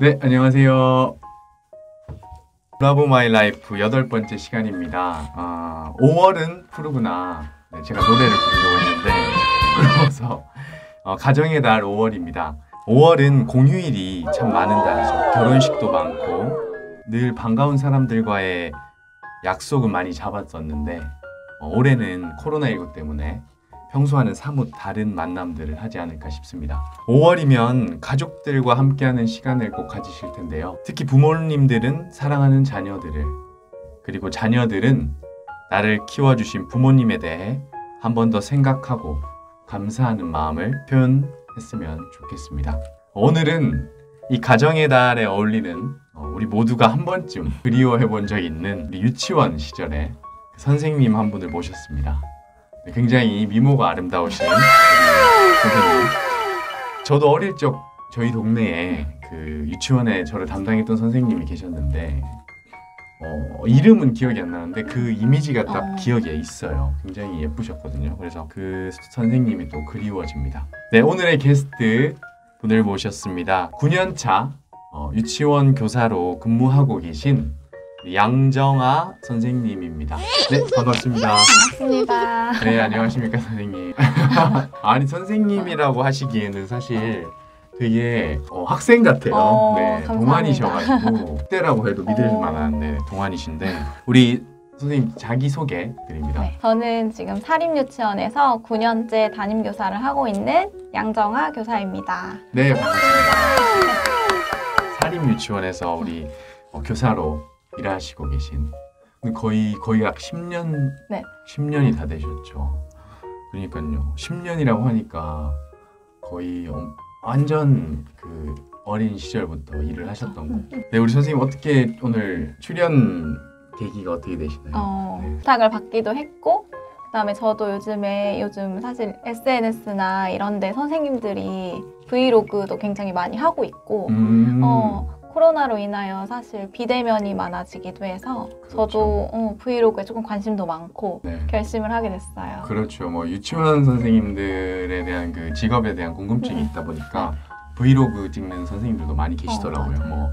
네, 안녕하세요. 러브 마이 라이프 8번째 시간입니다. 5월은 푸르구나. 네, 제가 노래를 부르려고 했는데 부러워서 가정의 달 5월입니다. 5월은 공휴일이 참 많은 달이죠. 결혼식도 많고 늘 반가운 사람들과의 약속은 많이 잡았었는데 올해는 코로나19 때문에 평소와는 사뭇 다른 만남들을 하지 않을까 싶습니다. 5월이면 가족들과 함께하는 시간을 꼭 가지실 텐데요. 특히 부모님들은 사랑하는 자녀들을, 그리고 자녀들은 나를 키워주신 부모님에 대해 한 번 더 생각하고 감사하는 마음을 표현했으면 좋겠습니다. 오늘은 이 가정의 달에 어울리는 우리 모두가 한 번쯤 그리워해 본 적이 있는 우리 유치원 시절의 선생님 한 분을 모셨습니다. 굉장히 미모가 아름다우신 선생님. 저도 어릴 적 저희 동네에 그 유치원에 저를 담당했던 선생님이 계셨는데 이름은 기억이 안 나는데 그 이미지가 딱 기억에 있어요. 굉장히 예쁘셨거든요. 그래서 그 선생님이 또 그리워집니다. 네, 오늘의 게스트 분을 모셨습니다. 9년차 유치원 교사로 근무하고 계신 양정아 선생님입니다. 네, 반갑습니다. 반갑습니다. 네, 안녕하십니까 선생님. 아니 선생님이라고 하시기에는 사실 되게 학생 같아요. 네, 감사합니다. 동안이셔가지고 그때라고 해도 믿을 만한 동안이신데 우리 선생님 자기소개 드립니다. 네, 저는 지금 사립유치원에서 9년째 담임교사를 하고 있는 양정아 교사입니다. 네, 반갑습니다. 사립유치원에서 우리 교사로 일하시고 계신 거의 약 10년, 네. 10년이 다 되셨죠. 그러니까요. 10년이라고 하니까 거의 완전 그 어린 시절부터 일을 하셨던 거고. 네, 우리 선생님 어떻게 오늘 출연 계기가 어떻게 되시나요? 네. 부탁을 받기도 했고, 그다음에 저도 요즘 사실 SNS나 이런 데 선생님들이 브이로그도 굉장히 많이 하고 있고 코로나로 인하여 사실 비대면이 많아지기도 해서 그렇죠. 저도 브이로그에 조금 관심도 많고 결심을 하게 됐어요. 그렇죠. 뭐 유치원 선생님들에 대한 그 직업에 대한 궁금증이 있다 보니까 브이로그 찍는 선생님들도 많이 계시더라고요. 뭐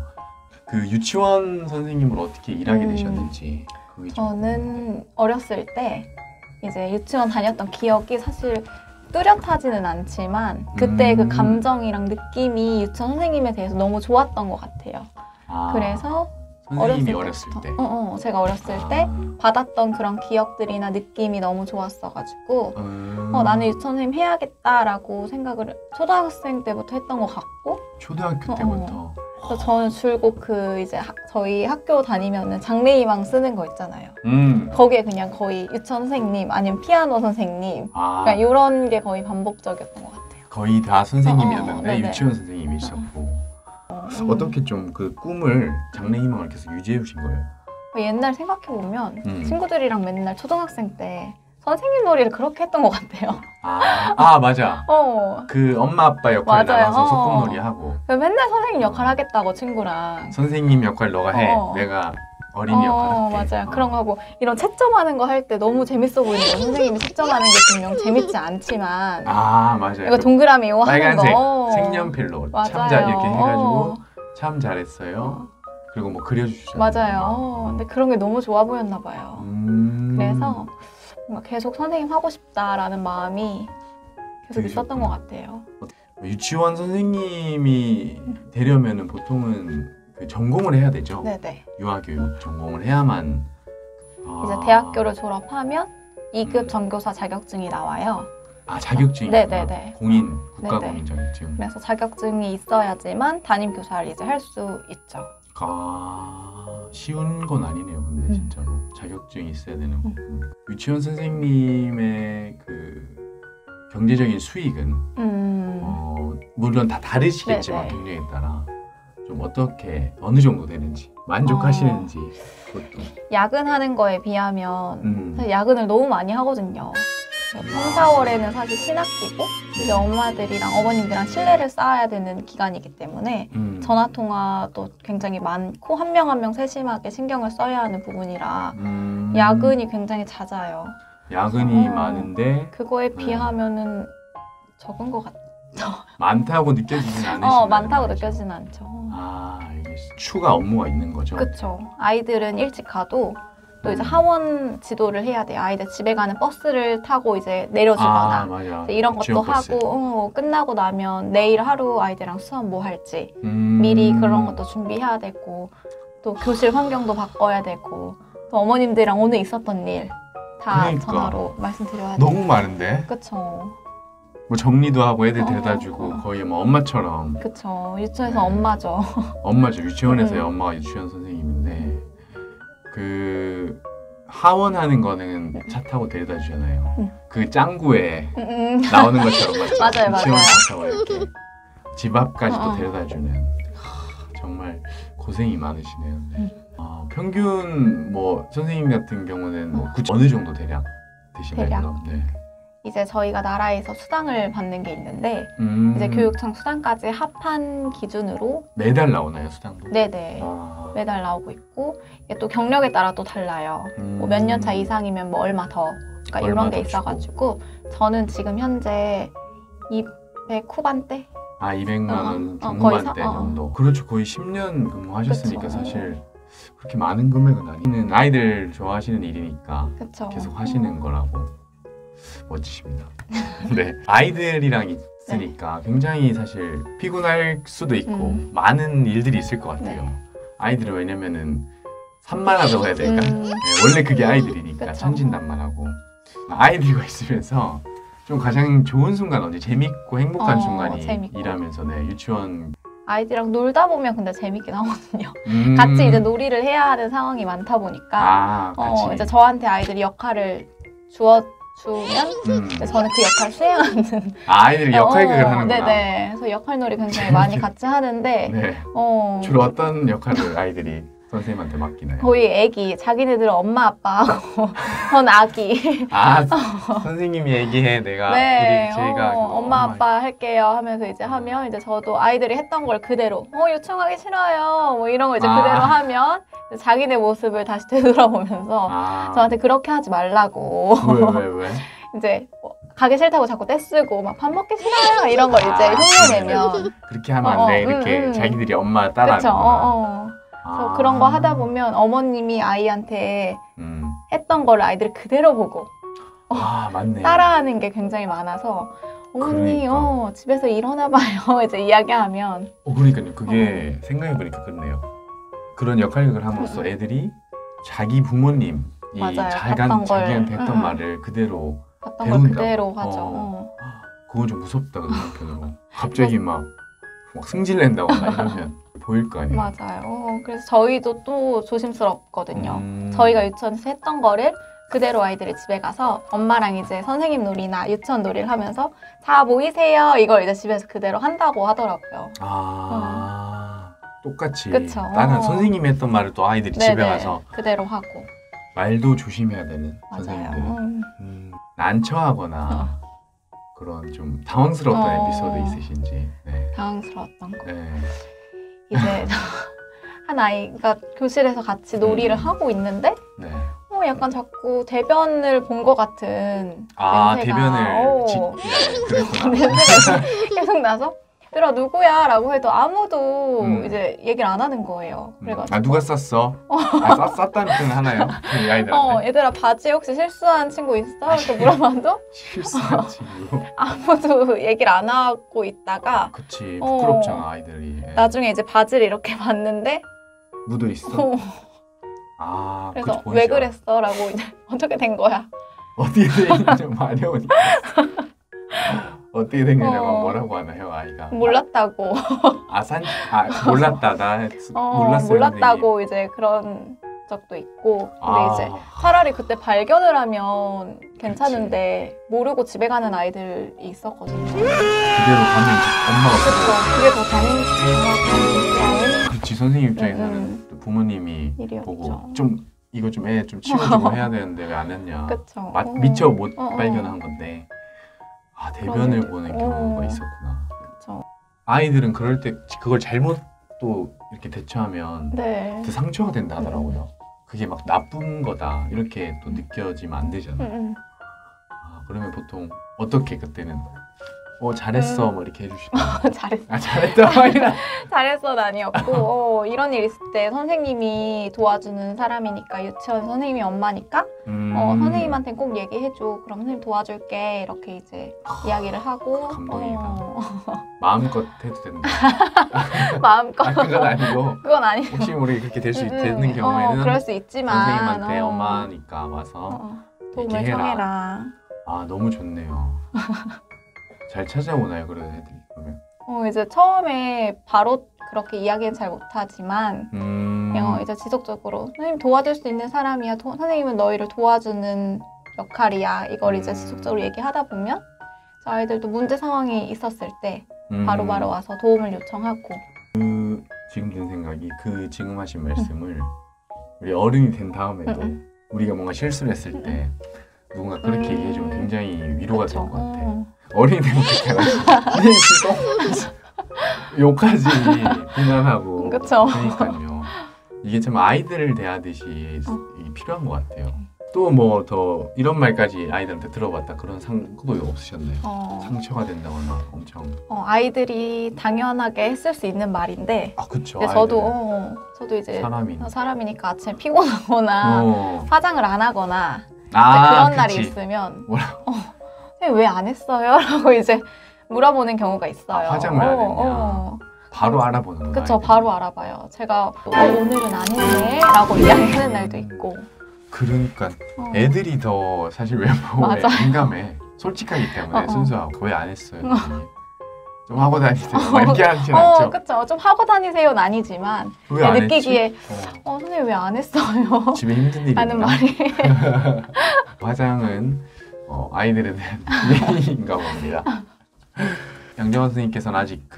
그 유치원 선생님으로 어떻게 일하게 되셨는지. 저는 어렸을 때 이제 유치원 다녔던 기억이 사실 뚜렷하지는 않지만 그때 그 감정이랑 느낌이 유치원 선생님에 대해서 너무 좋았던 것 같아요. 그래서 선생님이 어렸을 때? 제가 어렸을 때 받았던 그런 기억들이나 느낌이 너무 좋았어가지고 나는 유치원 선생님 해야겠다라고 생각을 초등학생 때부터 했던 것 같고 초등학교 때부터? 그래서 저는 줄곧 저희 학교 다니면은 장래희망 쓰는 거 있잖아요. 거기에 그냥 거의 유치원 선생님 아니면 피아노 선생님 그러니까 이런 게 거의 반복적이었던 것 같아요. 거의 다 선생님이었는데 유치원 선생님이셨고 어떻게 좀 그 꿈을 장래희망을 계속 유지해 오신 거예요? 옛날 생각해보면 친구들이랑 맨날 초등학생 때 선생님 놀이를 그렇게 했던 것 같아요. 맞아. 그 엄마 아빠 역할 나가서 소꿉놀이 하고. 맨날 선생님 역할 하겠다고 친구랑. 선생님 역할 너가 해. 내가 어린이 역할 할게. 맞아요. 그런 거 하고 이런 채점하는 거 할 때 너무 재밌어 보이는 거. 선생님이 채점하는 게 분명 재밌지 않지만. 맞아요. 이거 동그라미 이거 하는 거. 빨간색 색연필로 참자 이렇게 해가지고 참 잘했어요. 그리고 뭐 그려주시잖아요. 맞아요. 근데 그런 게 너무 좋아 보였나 봐요. 그래서 계속 선생님 하고 싶다라는 마음이 계속 있었던 것 같아요. 유치원 선생님이 되려면은 보통은 그 전공을 해야 되죠? 네네. 유아교육 전공을 해야만 이제 대학교를 졸업하면 2급 전교사 자격증이 나와요. 자격증이 네네네. 공인, 국가공인 자격증. 그래서 자격증이 있어야지만 담임교사를 이제 할 수 있죠. 쉬운 건 아니네요, 근데 진짜로 자격증이 있어야 되는 거고. 유치원 선생님의 그 경제적인 수익은 물론 다 다르시겠지만 경력에 따라 좀 어느 정도 되는지 만족하시는지 그것도. 야근하는 거에 비하면 사실 야근을 너무 많이 하거든요. 3, 4월에는 사실 신학기고 이제 엄마들이랑 어머님들이랑 신뢰를 쌓아야 되는 기간이기 때문에 전화통화도 굉장히 많고 한 명 한 명 세심하게 신경을 써야 하는 부분이라 야근이 굉장히 잦아요. 야근이 많은데 그거에 비하면은 적은 것 같아요. 많다고 느껴지진 않으시나요? 많다고 느껴지진 않죠. 이게 추가 업무가 있는 거죠? 그쵸. 아이들은 일찍 가도 또 이제 하원 지도를 해야 돼요. 아이들 집에 가는 버스를 타고 이제 내려주거나 맞아. 이런 것도 버스. 하고 끝나고 나면 내일 하루 아이들이랑 수업 뭐 할지 미리 그런 것도 준비해야 되고 또 교실 환경도 바꿔야 되고 또 어머님들이랑 오늘 있었던 일 다 그러니까. 전화로 말씀드려야 돼요. 너무 많은데? 그쵸. 뭐 정리도 하고 애들 데려다주고 어. 거의 뭐 엄마처럼. 그쵸. 유치원에서 엄마죠. 엄마죠. 유치원에서의 엄마가 유치원 선생님인데 그 하원하는 거는 차 타고 데려다 주잖아요. 그 짱구에 나오는 것처럼 맞죠? 맞아요, 맞아요. 유치원에서 이렇게 집 앞까지 또 데려다 주는 정말 고생이 많으시네요. 네. 평균 뭐 선생님 같은 경우는 뭐 어느 정도 대략 되시나요? 대략? 네. 이제 저희가 나라에서 수당을 받는 게 있는데 이제 교육청 수당까지 합한 기준으로 매달 나오나요 수당도? 네네 매달 나오고 있고 이게 또 경력에 따라 또 달라요. 뭐 몇 년 차 이상이면 뭐 얼마 더 그러니까 이런 게 있어가지고 저는 지금 현재 200 후반대? 200만 원 거의 중반대 정도. 그렇죠. 거의 10년 근무하셨으니까 그쵸. 사실 그렇게 많은 금액은 아니는 아이들 좋아하시는 일이니까 그쵸. 계속 하시는 거라고. 멋지십니다. 네, 아이들이랑 있으니까 굉장히 사실 피곤할 수도 있고 많은 일들이 있을 것 같아요. 네. 아이들은 왜냐면은 산만하다고 해야 될까? 네, 원래 그게 아이들이니까 그쵸. 천진난만하고 아이들과 있으면서 좀 가장 좋은 순간 언제 재밌고 행복한 순간이 재밌고. 일하면서 네, 유치원 아이들이랑 놀다 보면 근데 재밌긴 하거든요. 같이 이제 놀이를 해야 하는 상황이 많다 보니까 같이. 이제 저한테 아이들이 역할을 주면 이제 저는 그 역할을 수행하는 아이들이 역할극을 하는구나. 네네. 그래서 역할놀이 굉장히 많이 같이 하는데 네. 주로 어떤 역할을 아이들이 선생님한테 맡기나요? 거의 애기, 자기네들은 엄마 아빠하고 전 아기. 선생님이 얘기해 내가 네, 우리 제가 엄마 아빠 할게요 하면서 이제 하면 이제 저도 아이들이 했던 걸 그대로 요청하기 싫어요 뭐 이런 거 이제 그대로 하면 자기네 모습을 다시 되돌아보면서 저한테 그렇게 하지 말라고. 왜? 이제 가기 싫다고 자꾸 떼쓰고 막 밥 먹기 싫어요 이런 걸 이제 흉내내면 그렇게 하면 안 돼. 이렇게 자기들이 엄마 따라하는구나. 그래서 그런 거 하다 보면 어머님이 아이한테 했던 거를 아이들이 그대로 보고 맞네. 따라하는 게 굉장히 많아서 어머니 그러니까. 집에서 일어나 봐요 이제 이야기하면 그러니까요. 그게 생각해보니까 그렇네요. 그런 역할극을 함으로써 애들이 자기 부모님이 자기한테 했던 말을 그대로 봤던 걸 그대로 하죠. 그건 좀 무섭다 그 한편으로. 갑자기 막 승질낸다거나 이러면 보일 거 아니에요. 맞아요. 그래서 저희도 또 조심스럽거든요. 저희가 유치원에서 했던 거를 그대로 아이들이 집에 가서 엄마랑 이제 선생님 놀이나 유치원 놀이를 하면서 다 모이세요 이걸 이제 집에서 그대로 한다고 하더라고요. 똑같이 그쵸. 나는 선생님이 했던 말을 또 아이들이 집에 가서 그대로 하고. 말도 조심해야 되는 맞아요. 선생님들은 난처하거나 그런 좀 당황스러웠던 에피소드 있으신지. 네. 당황스러웠던 거. 네. 이제 한 아이가 교실에서 같이 놀이를 하고 있는데 약간 자꾸 대변을 본 것 같은 대변을 그랬구나. 냄새가 계속 나서 얘들아 누구야? 라고 해도 아무도 이제 얘기를 안 하는 거예요. 그래가지고 누가 쌌어? 쌌다는 표현 하나요? 그 아이들한테? 얘들아 바지에 혹시 실수한 친구 있어? 이렇게 물어봐도 실수한 친구? 아무도 얘기를 안 하고 있다가 그치 부끄럽잖아 아이들이. 나중에 이제 바지를 이렇게 봤는데 묻어있어? 그래서 왜 그랬어? 라고 이제 어떻게 된 거야? 어떻게 된 좀 마려우니까. 어떻게 된 거냐고 뭐라고 하나요 아이가? 몰랐다고. 몰랐다 나 몰랐어요. 몰랐다고 이제 그런 적도 있고. 근데 이제 차라리 그때 발견을 하면 괜찮은데 모르고 집에 가는 아이들이 있었거든요. 그대로 가면 엄마가 그게 더 당황스러운. 그렇지 선생님 입장에서는 또 부모님이 일이었죠. 보고 좀 이거 좀 애 좀 치워주고 해야 되는데 왜 안 했냐. 그쵸. 미처 못 발견한 건데 대변을 보는 경우가 있었구나. 그쵸. 아이들은 그럴 때 그걸 잘못 또 이렇게 대처하면 그 상처가 된다 하더라고요. 그게 막 나쁜 거다 이렇게 또 느껴지면 안 되잖아요. 그러면 보통 어떻게 그때는 잘했어 뭐 이렇게 해주시다. 잘했어. 잘했다 아니라 잘했어는 아니었고 이런 일 있을 때 선생님이 도와주는 사람이니까 유치원 선생님이 엄마니까 선생님한테 꼭 얘기해줘. 그럼 선생님 도와줄게. 이렇게 이제 이야기를 하고 감동이다. 마음껏 해도 된다. 마음껏. 그건 아니고. 그건 아니고. 혹시 우리 그렇게 될 수 되는 경우에는 그럴 수 있지만 선생님한테 엄마니까 와서 도움을 청해라. 아 너무 좋네요. 잘 찾아오나요 그런 애들이 그러면? 이제 처음에 바로 그렇게 이야기는 잘 못하지만 이제 지속적으로 선생님 도와줄 수 있는 사람이야. 선생님은 너희를 도와주는 역할이야. 이걸 이제 지속적으로 얘기하다 보면 저 아이들도 문제 상황이 있었을 때 바로바로 와서 도움을 요청하고. 지금 든 생각이 지금 하신 말씀을 우리 어른이 된 다음에도 우리가 뭔가 실수를 했을 때 누군가 그렇게 얘기해주면 굉장히 위로가 될 것 같아. 어린이 되면 그렇게 안 하지. 욕하지, 비난하고. 그쵸. 그러니까요. 이게 참 아이들을 대하듯이 이게 필요한 것 같아요. 또 뭐 더 이런 말까지 아이들한테 들어봤다 그런 상도 없으셨나요? 상처가 된다거나 엄청. 아이들이 당연하게 했을 수 있는 말인데. 그쵸. 저도 이제 사람이니까 아침에 피곤하거나 화장을 안 하거나 그런 날이 있으면 왜 안 했어요? 라고 이제 물어보는 경우가 있어요. 화장을 안 했냐? 바로 알아보는 거예요. 그쵸, 바로 알아봐요. 제가 오늘은 안 했네? 라고 이야기하는 날도 있고. 그러니까 애들이 더 사실 외모에 민감해. 솔직하기 때문에 순수하고 왜 안 했어요? 좀 하고 다니세요. 이렇게 하진 않죠. 그쵸. 좀 하고 다니세요는 아니지만 느끼기에 선생님 왜 안 했어요? 집에 힘든 일이 라는 말이. 화장은 아이들에 대한 예의인가 봅니다. 양정원 선생님께서는 아직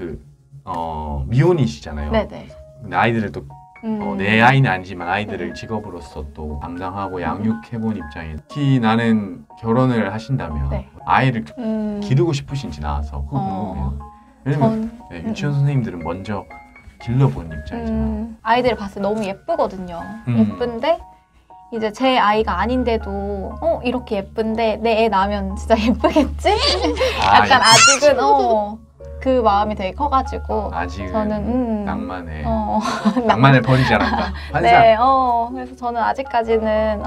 미혼이시잖아요. 네네. 근데 아이들을 또 내 아이는 아니지만 아이들을 직업으로서 또 담당하고 양육해본 입장에 특히 나는 결혼을 하신다면 아이를 기르고 싶으신지 나와서 그거 궁금해요. 왜냐면 유치원 선생님들은 먼저 길러본 입장이잖아요. 아이들을 봤을 때 너무 예쁘거든요. 예쁜데 이제 제 아이가 아닌데도 이렇게 예쁜데 내 애 낳으면 진짜 예쁘겠지? 약간 아직은 그 마음이 되게 커가지고 아직은 저는 낭만을 버리지 않았다. 환상. 네, 그래서 저는 아직까지는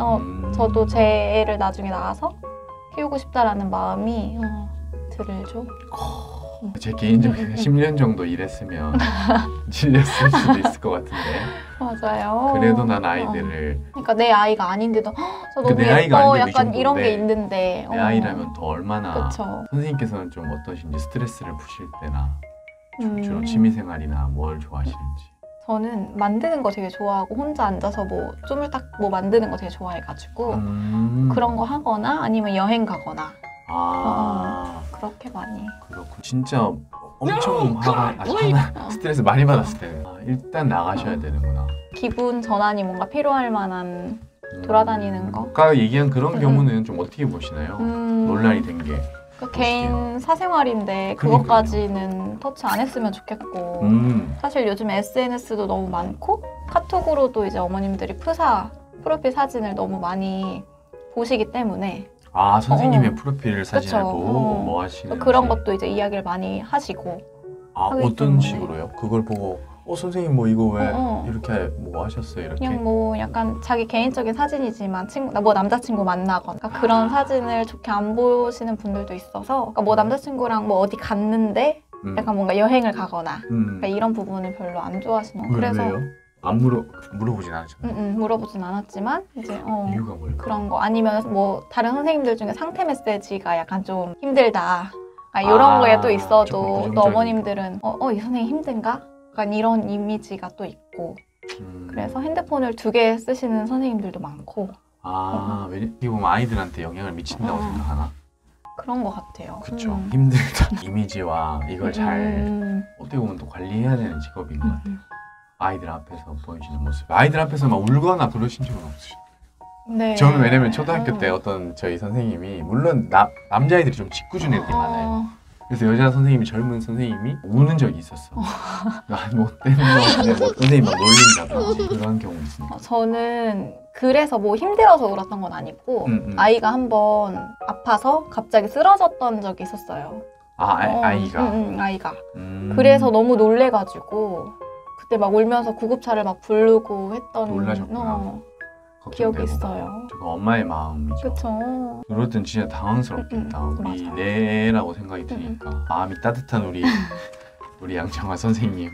저도 제 애를 나중에 낳아서 키우고 싶다라는 마음이 들죠. 제 개인적인 10년 정도 일했으면 질렸을 수도 있을 것 같은데. 맞아요. 그래도 난 아이들을 그러니까 내 아이가 아닌데도 저 너무 예뻐 약간 이런 게 있는데 내 아이라면 더 얼마나. 그쵸. 선생님께서는 좀 어떠신지 스트레스를 푸실 때나 주로 취미생활이나 뭘 좋아하시는지. 저는 만드는 거 되게 좋아하고 혼자 앉아서 뭐 쪼물딱 뭐 만드는 거 되게 좋아해가지고 그런 거 하거나 아니면 여행 가거나 그렇게 많이. 그렇군. 진짜 엄청 스트레스 많이 받았을 때 일단 나가셔야 되는구나. 기분 전환이 뭔가 필요할 만한 돌아다니는 거. 아까 얘기한 그런 경우는 좀 어떻게 보시나요? 논란이 된 게. 개인 사생활인데 그것까지는 터치 안 했으면 좋겠고 사실 요즘 SNS도 너무 많고 카톡으로도 이제 어머님들이 프로필 사진을 너무 많이 보시기 때문에 선생님의 프로필 사진을 보고 뭐 하시는지 그런 것도 이제 이야기를 많이 하시고 어떤 때문에. 식으로요? 그걸 보고 선생님 뭐 이거 왜 이렇게 뭐 하셨어요? 이렇게? 그냥 뭐 약간 자기 개인적인 사진이지만 뭐 남자친구 만나거나 그런 사진을 좋게 안 보시는 분들도 있어서 그러니까 뭐 남자친구랑 뭐 어디 갔는데 약간 뭔가 여행을 가거나 그러니까 이런 부분을 별로 안 좋아하시는 그래서 왜요? 안 물어보진 않으셨나요? 물어보진 않았지만 이제 이유가 뭘까? 그런 거 아니면 뭐 다른 선생님들 중에 상태 메시지가 약간 좀 힘들다 이런 거에 또 있어도 또 어머님들은 이 선생님 힘든가? 약간 이런 이미지가 또 있고 그래서 핸드폰을 2개 쓰시는 선생님들도 많고 어떻게 보면 아이들한테 영향을 미친다고 생각하나? 그런 것 같아요. 그렇죠. 힘들다. 이미지와 이걸 잘 어떻게 보면 또 관리해야 되는 직업인 것 같아요. 아이들 앞에서 보여주는 모습. 아이들 앞에서 막 울거나 그러신 적은 없으시죠? 네. 저는 왜냐면 초등학교 때 어떤 저희 선생님이 물론 남자아이들이 좀 짓궂은 애들이 많아요. 그래서 여자 선생님이 젊은 선생님이 우는 적이 있었어. 못된 놈, 선생님 막 놀린다든지 그런 경우 있습니다. 저는 그래서 뭐 힘들어서 울었던 건 아니고 아이가 한번 아파서 갑자기 쓰러졌던 적이 있었어요. 아이가. 아이가. 그래서 너무 놀래가지고 그때 막 울면서 구급차를 막 부르고 했던 놀라셨구나. 기억이 있어요. 저거 엄마의 마음이죠. 그쵸. 그럴 땐 진짜 당황스럽겠다. 우리 맞아요. 내 애라고 생각이 드니까 마음이 따뜻한 우리 양정아 선생님.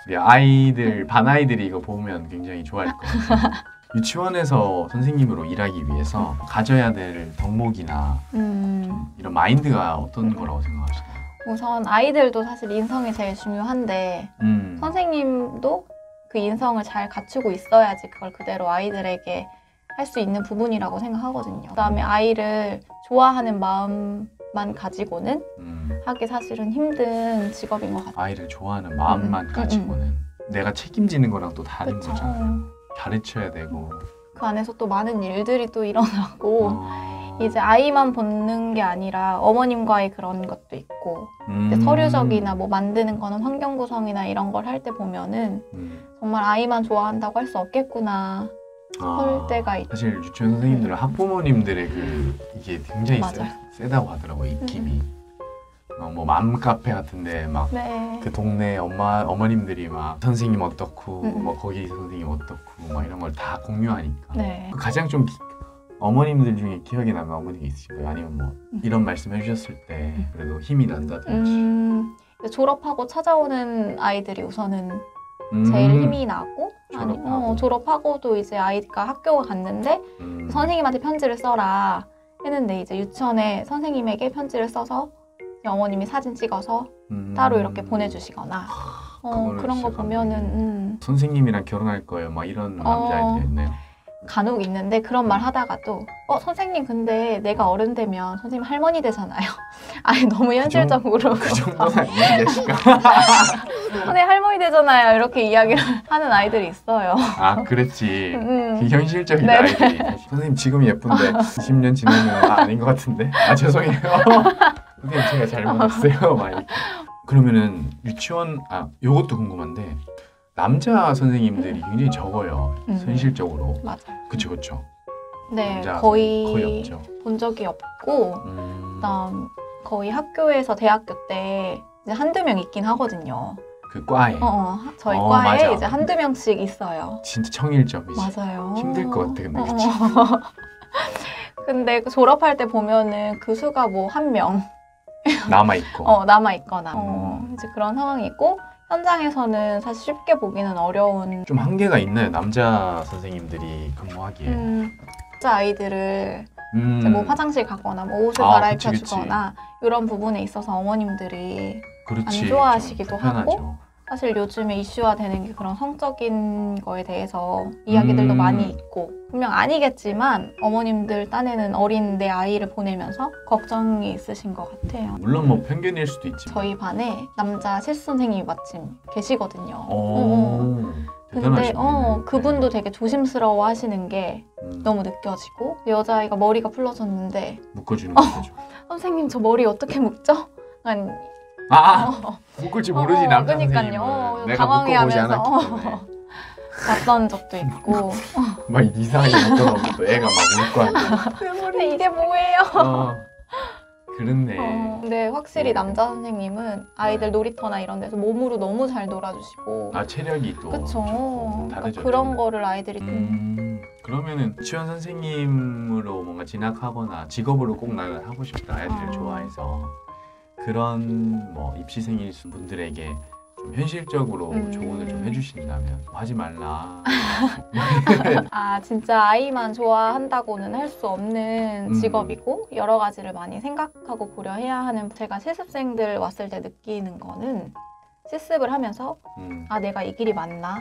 우리 아이들 반 아이들이 이거 보면 굉장히 좋아할 것 같아요. 유치원에서 선생님으로 일하기 위해서 가져야 될 덕목이나 좀 이런 마인드가 어떤 거라고 생각하시나요? 우선 아이들도 사실 인성이 제일 중요한데 선생님도 그 인성을 잘 갖추고 있어야지 그걸 그대로 아이들에게 할 수 있는 부분이라고 생각하거든요. 그다음에 아이를 좋아하는 마음만 가지고는 하기 사실은 힘든 직업인 것 같아요. 아이를 좋아하는 마음만 가지고는 내가 책임지는 거랑 또 다른 그쵸. 거잖아요. 가르쳐야 되고 그 안에서 또 많은 일들이 또 일어나고 이제 아이만 보는 게 아니라 어머님과의 그런 것도 있고 이제 서류적이나 뭐 만드는 거는 환경 구성이나 이런 걸 할 때 보면은 정말 아이만 좋아한다고 할 수 없겠구나 할 때가 있죠. 사실 유치원 선생님들은 학부모님들의 이게 굉장히 세다고 하더라고요. 입김이. 뭐 맘카페 같은데 막 그 동네 어머님들이 막 선생님 어떻고 뭐 거기 선생님 어떻고 막 이런 걸 다 공유하니까 가장 좀 어머님들 중에 기억에 남는 어머니가 있으실까요? 아니면 뭐 이런 말씀 해주셨을 때 그래도 힘이 난다든지. 졸업하고 찾아오는 아이들이 우선은 제일 힘이 나고 졸업하고도 이제 아이가 학교에 갔는데 선생님한테 편지를 써라 했는데 이제 유치원에 선생님에게 편지를 써서 어머님이 사진 찍어서 따로 이렇게 보내주시거나 그런 거 보면은 선생님이랑 결혼할 거예요 막 이런 남자애들이 있네요. 간혹 있는데 그런 말 하다가도 선생님 근데 내가 어른 되면 선생님 할머니 되잖아요. 아니 너무 현실적으로 그 정도는 아니에요. 선생님 할머니 되잖아요. 이렇게 이야기를 하는 아이들이 있어요. 그랬지. 현실적인 아이들이. 선생님 지금 예쁜데 20년 지나면 아닌 것 같은데. 죄송해요. 선생님 제가 잘못했어요. 막 이렇게. 그러면은 유치원 요것도 궁금한데 남자 선생님들이 굉장히 적어요. 현실적으로. 맞아요. 그쵸. 네, 거의 없죠. 본 적이 없고 그다음 거의 학교에서 대학교 때 이제 한두 명 있긴 하거든요. 그 과에? 저희 과에 맞아. 이제 한두 명씩 있어요. 진짜 청일점이지. 맞아요. 힘들 것 같아, 근데 그치? 근데 졸업할 때 보면은 그 수가 뭐 한 명 남아있고 남아있거나 이제 그런 상황이 있고 현장에서는 사실 쉽게 보기는 어려운 좀 한계가 있나요? 남자 선생님들이 근무하기에 남자 아이들을 이제 뭐 화장실 가거나 뭐 옷을 갈아입혀 주거나 이런 부분에 있어서 어머님들이 안 좋아하시기도 하고 사실 요즘에 이슈화 되는 게 그런 성적인 거에 대해서 이야기들도 많이 있고 분명 아니겠지만 어머님들 딴에는 어린 내 아이를 보내면서 걱정이 있으신 것 같아요. 물론 뭐 편견일 수도 있지만 저희 반에 남자 실습 선생님이 마침 계시거든요. 근데 그분도 되게 조심스러워 하시는 게 너무 느껴지고 여자아이가 머리가 풀러졌는데 묶어주는 거죠. 선생님 저 머리 어떻게 묶죠? 아니 묶을지 모르지 남자 그러니까요. 당황해하면서 났던 적도 있고 막 이상하게 묶어놓으면 또 애가 막 울고 하는데 근데 이게 뭐예요? 그렇네. 근데 확실히 남자 선생님은 아이들 놀이터나 이런 데서 몸으로 너무 잘 놀아주시고 체력이 또 그쵸. 다르죠. 그런 거를 아이들이 그러면은 유치원 선생님으로 뭔가 진학하거나 직업으로 꼭 나를 하고 싶다 아이들을 좋아해서 그런 뭐 입시생일 분들에게 좀 현실적으로 조언을 좀 해주신다면 하지 말라. 진짜 아이만 좋아한다고는 할 수 없는 직업이고 여러 가지를 많이 생각하고 고려해야 하는 제가 실습생들 왔을 때 느끼는 거는 실습을 하면서 내가 이 길이 맞나?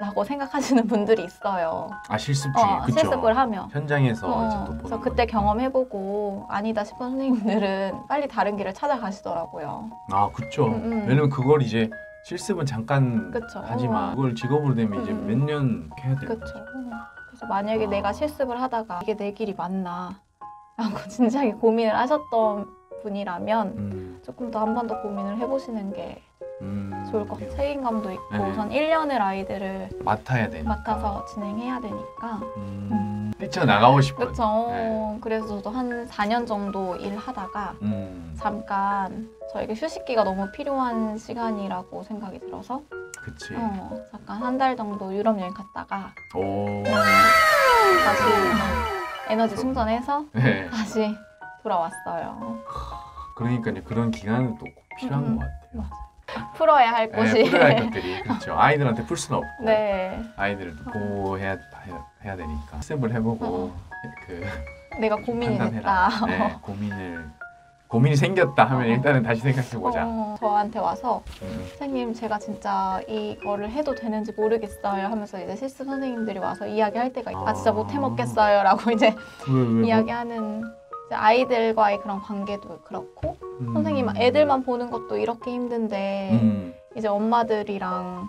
라고 생각하시는 분들이 있어요. 실습 중에? 그쵸. 실습을 하면 현장에서 이제 또 보는 그래서 그때 경험해보고 아니다 싶은 선생님들은 빨리 다른 길을 찾아가시더라고요. 그쵸. 왜냐면 그걸 이제 실습은 잠깐 하지만 그걸 직업으로 되면 이제 몇 년 해야 돼요. 그쵸. 그래서 만약에 내가 실습을 하다가 이게 내 길이 맞나 라고 진지하게 고민을 하셨던 분이라면 조금 더 한 번 더 고민을 해보시는 게 좋을 것 같아요. 책임감도 있고 네. 우선 1년을 아이들을 맡아야 되니까. 맡아서 진행해야 되니까 뛰쳐나가고 싶어요. 그렇죠. 네. 그래서 저도 한 4년 정도 일하다가 잠깐 저에게 휴식기가 너무 필요한 시간이라고 생각이 들어서 그치. 잠깐 한 달 정도 유럽 여행 갔다가 오. 다시 에너지 충전해서 네. 다시 돌아왔어요. 그러니까 이제 그런 기간은 또 꼭 필요한 것 같아요. 풀어야 할 곳이. 네, 풀어야 할 것들이 그렇죠. 아이들한테 풀 수는 없고 네. 아이들도 보호해야 되니까 학습을 해보고 그 내가 고민이 판단해라. 됐다. 네, 고민이 생겼다 하면 일단은 다시 생각해보자. 저한테 와서 선생님 제가 진짜 이거를 해도 되는지 모르겠어요 하면서 이제 실습 선생님들이 와서 이야기할 때가 있어요. 진짜 못 해먹겠어요 라고 이제 이야기하는 이제 아이들과의 그런 관계도 그렇고 선생님 애들만 보는 것도 이렇게 힘든데 이제 엄마들이랑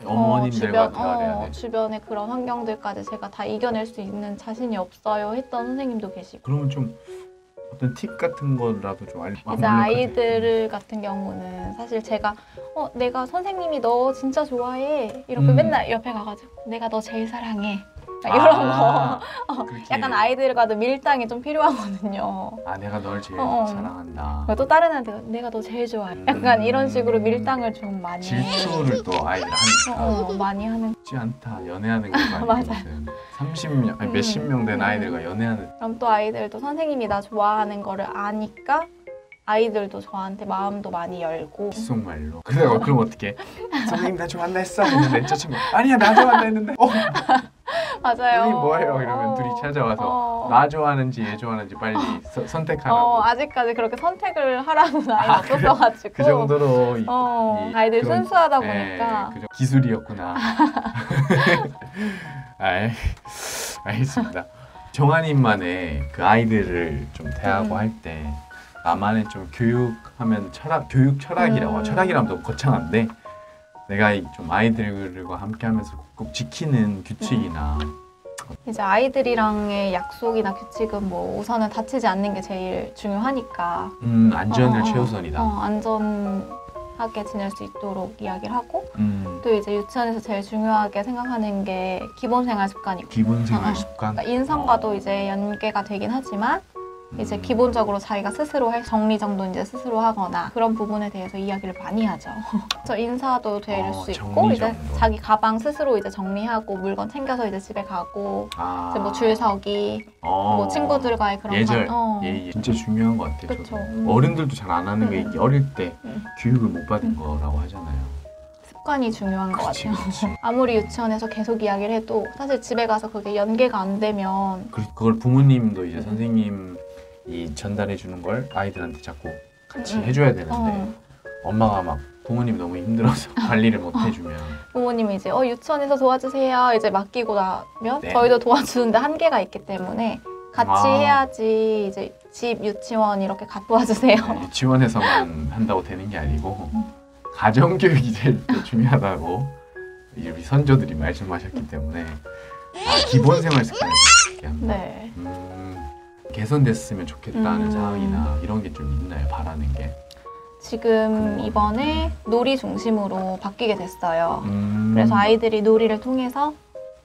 어머님들과 대화를 해야 돼. 주변의 그런 환경들까지 제가 다 이겨낼 수 있는 자신이 없어요 했던 선생님도 계시고. 그러면 좀 어떤 팁 같은 거라도 좀 이제 아이들 같은 경우는 사실 제가 내가 선생님이 너 진짜 좋아해 이렇게 맨날 옆에 가가지고 내가 너 제일 사랑해 이런 거 약간 아이들과도 밀당이 좀 필요하거든요. 내가 널 제일 사랑한다. 또 다른 애한테 내가 너 제일 좋아해 약간 이런 식으로 밀당을 좀 많이 질투를 또 아이들 하니까 많이 하는 쉽지 않다. 연애하는 게 많이 맞아요. 30명, 아니 몇십 명 된 아이들과 연애하는. 그럼 또 아이들도 선생님이 나 좋아하는 거를 아니까 아이들도 저한테 마음도 많이 열고 귓속말로. 그럼 어떻게? 선생님 나 좋아한다 했어. 했는데 저 친구 아니야 나 좋아한다 했는데 맞아요. 선생님 뭐예요? 이러면 둘이 찾아와서 나 좋아하는지 얘 좋아하는지 빨리 선택하라고. 아직까지 그렇게 선택을 하라는 아이가 없었어가지고 그 정도로 아이들 순수하다 보니까 기술이었구나. 알겠습니다. 정한님만의 그 아이들을 좀 대하고 할 때 나만의 좀 교육하면 교육 철학이라고 철학이라면 너무 거창한데 내가 좀 아이들과 함께하면서 꼭 지키는 규칙이나 이제 아이들이랑의 약속이나 규칙은 뭐 우선은 다치지 않는 게 제일 중요하니까 안전을 최우선이다. 안전하게 지낼 수 있도록 이야기를 하고 또 이제 유치원에서 제일 중요하게 생각하는 게 기본 생활 습관이고 기본 생활 습관? 그러니까 인성과도 이제 연계가 되긴 하지만 이제 기본적으로 자기가 스스로 정리정돈 이제 스스로 하거나 그런 부분에 대해서 이야기를 많이 하죠. 저 인사도 될 수 있고 이제 자기 가방 스스로 이제 정리하고 물건 챙겨서 이제 집에 가고 이제 뭐 줄서기 뭐 친구들과의 그런 예절 진짜 중요한 것 같아요. 그쵸. 어른들도 잘 안 하는 게 이게 어릴 때 교육을 못 받은 거라고 하잖아요. 습관이 중요한 것 같아요. 아무리 유치원에서 계속 이야기를 해도 사실 집에 가서 그게 연계가 안 되면 그걸 부모님도 이제 선생님이 전달해 주는 걸 아이들한테 자꾸 같이 해줘야 되는데 엄마가 막 부모님이 너무 힘들어서 관리를 못 해주면 부모님이 이제 유치원에서 도와주세요 이제 맡기고 나면 저희도 도와주는데 한계가 있기 때문에 같이 해야지 이제 집 유치원 이렇게 같이 도와주세요. 유치원에서만 한다고 되는 게 아니고 가정교육이 제일 중요하다고 우리 선조들이 말씀하셨기 때문에 기본 생활 습관을 얘기합니다. 네. 개선됐으면 좋겠다는 사항이나 이런 게 좀 있나요? 바라는 게? 지금 이번에 놀이 중심으로 바뀌게 됐어요. 그래서 아이들이 놀이를 통해서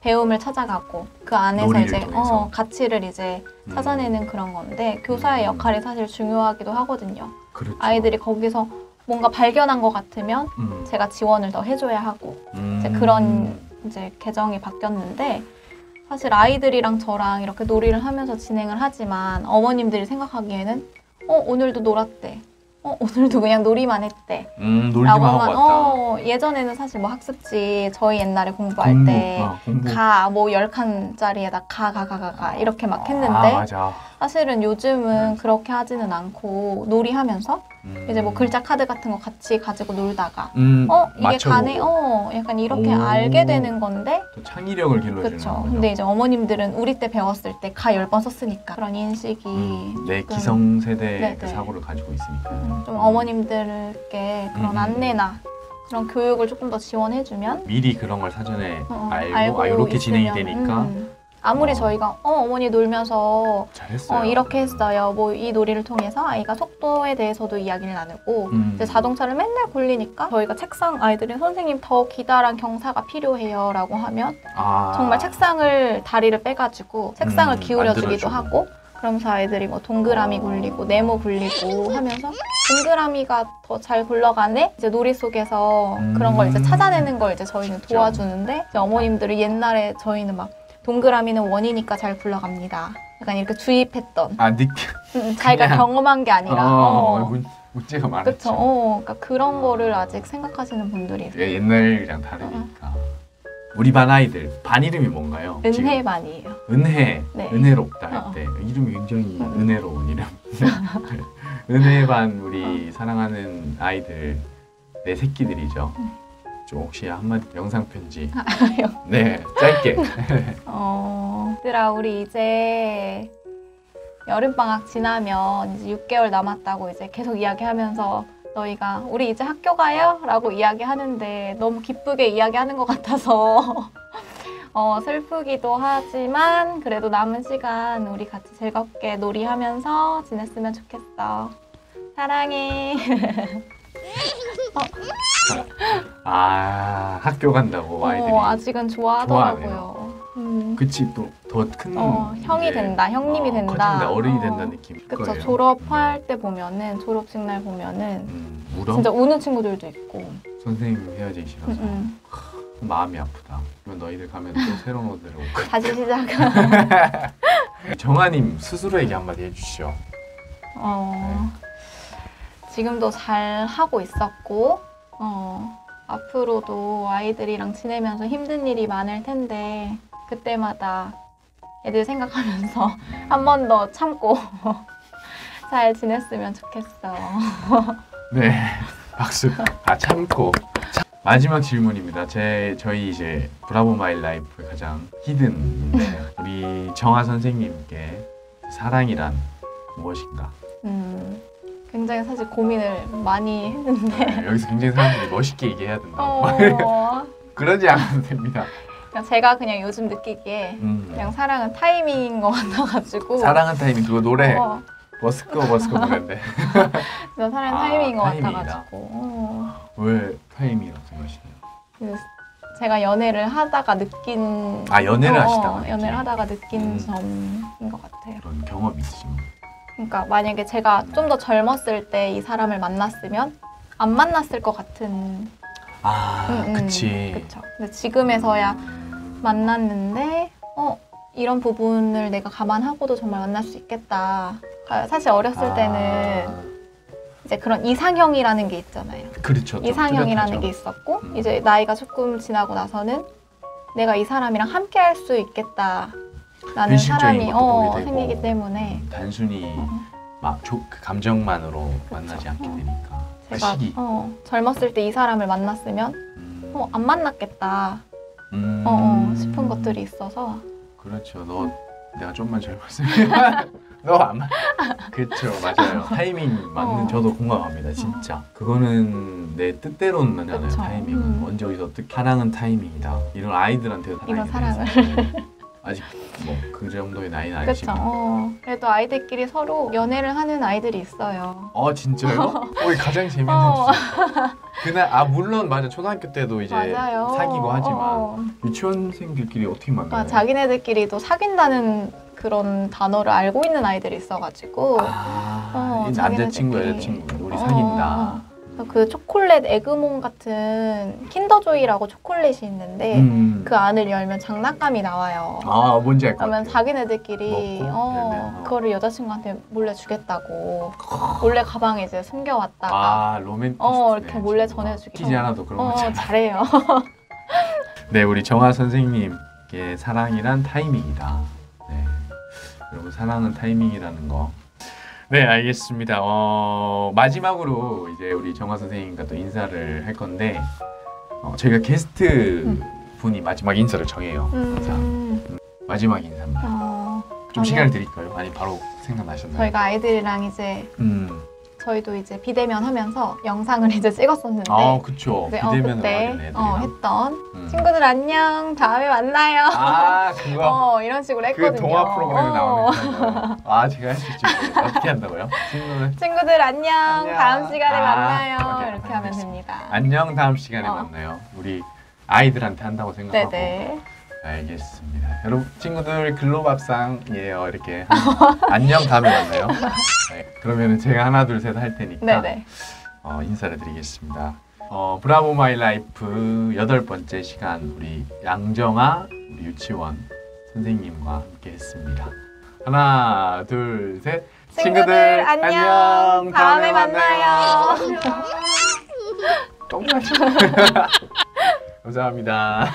배움을 찾아가고 그 안에서 이제 가치를 이제 찾아내는 그런 건데 교사의 역할이 사실 중요하기도 하거든요. 그렇죠. 아이들이 거기서 뭔가 발견한 것 같으면 제가 지원을 더 해줘야 하고 이제 그런 이제 개정이 바뀌었는데 사실 아이들이랑 저랑 이렇게 놀이를 하면서 진행을 하지만 어머님들이 생각하기에는 오늘도 놀았대. 오늘도 그냥 놀이만 했대. 놀기만 하고 왔다. 예전에는 사실 뭐 학습지 저희 옛날에 공부할 때 뭐 10칸짜리에다 가 이렇게 막 했는데 맞아. 사실은 요즘은 그렇게 하지는 않고 놀이하면서 이제 뭐 글자 카드 같은 거 같이 가지고 놀다가 이게 맞춰보고. 가네 약간 이렇게 알게 되는 건데 또 창의력을 길러주는 그렇죠. 근데 이제 어머님들은 우리 때 배웠을 때 가 10번 썼으니까 그런 인식이 내 기성세대의 그 사고를 가지고 있으니까 좀 어머님들께 그런 안내나 그런 교육을 조금 더 지원해주면 미리 그런 걸 사전에 알고 이렇게 진행이 되니까 아무리 저희가 어머니 놀면서 잘했어요. 이렇게 했어요. 뭐 이 놀이를 통해서 아이가 속도에 대해서도 이야기를 나누고 이제 자동차를 맨날 굴리니까 저희가 책상 아이들이 선생님 더 기다란 경사가 필요해요 라고 하면 정말 책상을 다리를 빼가지고 책상을 기울여주기도 하고 그러면서 아이들이 뭐 동그라미 굴리고 네모 굴리고 하면서 동그라미가 더 잘 굴러가네? 이제 놀이 속에서 그런 걸 이제 찾아내는 걸 이제 저희는 도와주는데 이제 어머님들이 옛날에 저희는 막 동그라미는 원이니까 잘 굴러갑니다. 약간 이렇게 주입했던. 자기가 경험한 게 아니라. 문제가 많았죠. 그쵸. 그러니까 그런 거를 아직 생각하시는 분들이 있어요. 옛날이랑 다르니까. 우리 반 아이들 반 이름이 뭔가요? 은혜반이에요. 은혜. 네. 은혜롭다 할 때 이름이 굉장히 은혜로운 이름. 은혜반 우리 사랑하는 아이들 내 새끼들이죠. 혹시 한마디 영상 편지. 네, 짧게. 얘들아 우리 이제 여름방학 지나면 이제 6개월 남았다고 이제 계속 이야기하면서 너희가 우리 이제 학교 가요? 라고 이야기하는데 너무 기쁘게 이야기하는 것 같아서 슬프기도 하지만 그래도 남은 시간 우리 같이 즐겁게 놀이하면서 지냈으면 좋겠어. 사랑해. 학교 간다고 아이들이 아직은 좋아하더라고요. 그치, 또 더 큰 형이 된다, 형님이 된다, 커진다, 어른이 된다는 느낌. 그쵸. 졸업할 때 보면은 졸업식 날 보면은 울어? 진짜 우는 친구들도 있고. 선생님 헤어지기 싫어서 마음이 아프다. 그러면 너희들 가면 또 새로운 옷을 입고 다시 시작. 정아님 스스로에게 한마디 해주시죠. 지금도 잘 하고 있었고 앞으로도 아이들이랑 지내면서 힘든 일이 많을 텐데 그때마다 애들 생각하면서 한 번 더 참고 잘 지냈으면 좋겠어. 네, 박수. 참고. 마지막 질문입니다. 저희 이제 브라보 마이 라이프의 가장 히든인데 우리 정아 선생님께 사랑이란 무엇인가? 굉장히 사실 고민을 많이 했는데 여기서 굉장히 사람들이 멋있게 얘기해야 된다고 그러지 않아도 됩니다. 제가 그냥 요즘 느끼기에 그냥 사랑은 타이밍인 것 같아가지고 사랑은 타이밍 그거 노래 버스커 노래인데 그래서 사랑은 타이밍인 것 같아가지고 왜 타이밍이라고 생각하시나요? 제가 연애를 하다가 느낀 연애를 하시다가 연애를 하다가 느낀 점인 것 같아요. 그런 경험이 있으신가요? 그러니까 만약에 제가 좀 더 젊었을 때 이 사람을 만났으면 안 만났을 것 같은. 그치. 그쵸. 근데 지금에서야 만났는데 이런 부분을 내가 감안하고도 정말 만날 수 있겠다. 그러니까 사실 어렸을 때는 이제 그런 이상형이라는 게 있잖아요. 그렇죠. 이상형이라는 게 있었고 이제 나이가 조금 지나고 나서는 내가 이 사람이랑 함께 할 수 있겠다. 라는 사람이 생기기 때문에 단순히 그 감정만으로 만나지 않게 되니까. 제가 젊었을 때 이 사람을 만났으면 안 만났겠다 싶은 것들이 있어서. 그렇죠. 내가 좀만 젊었으면 너 아마 그렇죠. 맞아요. 타이밍 맞는 저도 공감합니다. 진짜 그거는 내 뜻대로는 아니잖아요. 타이밍은 언제 어디서 어떻게 사랑은 타이밍이다. 이런 아이들한테도 이런 사랑을 아직 뭐 그 정도의 나이는 아니지만 그렇죠. 그래도 아이들끼리 서로 연애를 하는 아이들이 있어요. 진짜요? 가장 재밌는 주제. 그날 물론 맞아 초등학교 때도 이제 맞아요. 사귀고 하지만 유치원생들끼리 어떻게 만나요? 자기네들끼리도 사귄다는 그런 단어를 알고 있는 아이들이 있어가지고 남자친구 여자친구 우리 사귄다. 그 초콜릿 에그몬 같은 킨더조이라고 초콜릿이 있는데 그 안을 열면 장난감이 나와요. 뭔지 알 것 같아요. 그러면 자기네들끼리 그거를 여자친구한테 몰래 주겠다고 몰래 가방에 이제 숨겨왔다가 로맨티스트네. 이렇게 몰래 전해주기도 키지 않아도 그런 거 잘해요. 네, 우리 정아 선생님께 사랑이란 타이밍이다. 네, 여러분 사랑은 타이밍이라는 거. 네, 알겠습니다. 마지막으로 이제 우리 정아 선생님과 또 인사를 할 건데 저희가 게스트 분이 마지막 인사를 정해요. 마지막 인사입니다. 좀 시간을 드릴까요? 아니 바로 생각나셨나요? 저희가 아이들이랑 이제 저희도 이제 비대면 하면서 영상을 이제 찍었었는데 그쵸. 네, 비대면으로 그때 하긴 애들이랑. 했던 친구들 안녕 다음에 만나요. 그거 이런 식으로 했거든요. 그 동화 프로그램에 나오는 거. 제가 할 수 있죠. 어떻게 한다고요? 친구들 안녕 다음 시간에 만나요. 오케이, 이렇게 하면 됩니다. 안녕 다음 시간에 만나요. 우리 아이들한테 한다고 생각하고. 네네. 알겠습니다. 여러분 친구들 글로밥상이에요. 이렇게 안녕 다음에 만나요. 네, 그러면 제가 하나 둘 셋 할 테니까 네네. 인사를 드리겠습니다. 브라보 마이 라이프 8번째 시간 우리 양정아 우리 유치원 선생님과 함께 했습니다. 하나 둘 셋 친구들 안녕 다음에 만나요. 감사합니다.